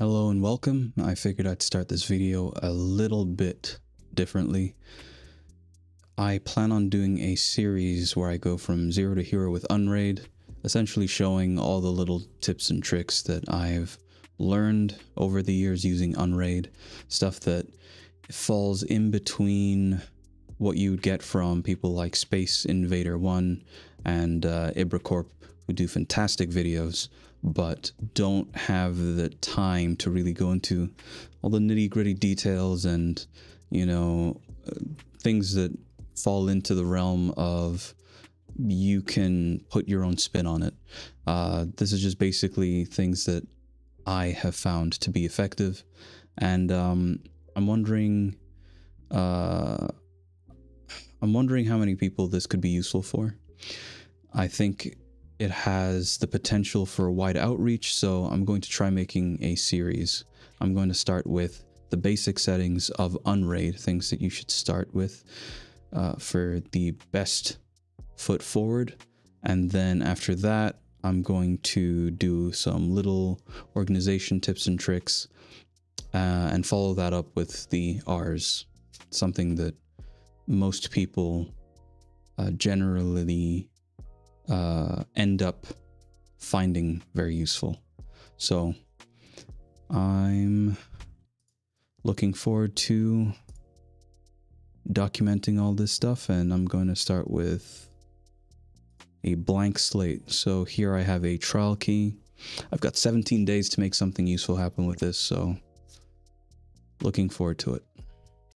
Hello and welcome. I figured I'd start this video a little bit differently. I plan on doing a series where I go from zero to hero with Unraid, essentially showing all the little tips and tricks that I've learned over the years using Unraid, stuff that falls in between what you'd get from people like Space Invader 1 and Ibracorp, who do fantastic videos, but don't have the time to really go into all the nitty-gritty details and, you know, things that fall into the realm of you can put your own spin on it. This is just basically things that I have found to be effective, and I'm wondering how many people this could be useful for. I think it has the potential for a wide outreach, so I'm going to try making a series. I'm going to start with the basic settings of Unraid, things that you should start with for the best foot forward. And then after that, I'm going to do some little organization tips and tricks and follow that up with the R's, something that most people generally end up finding very useful. So I'm looking forward to documenting all this stuff, and I'm going to start with a blank slate. So here I have a trial key. I've got 17 days to make something useful happen with this, so looking forward to it.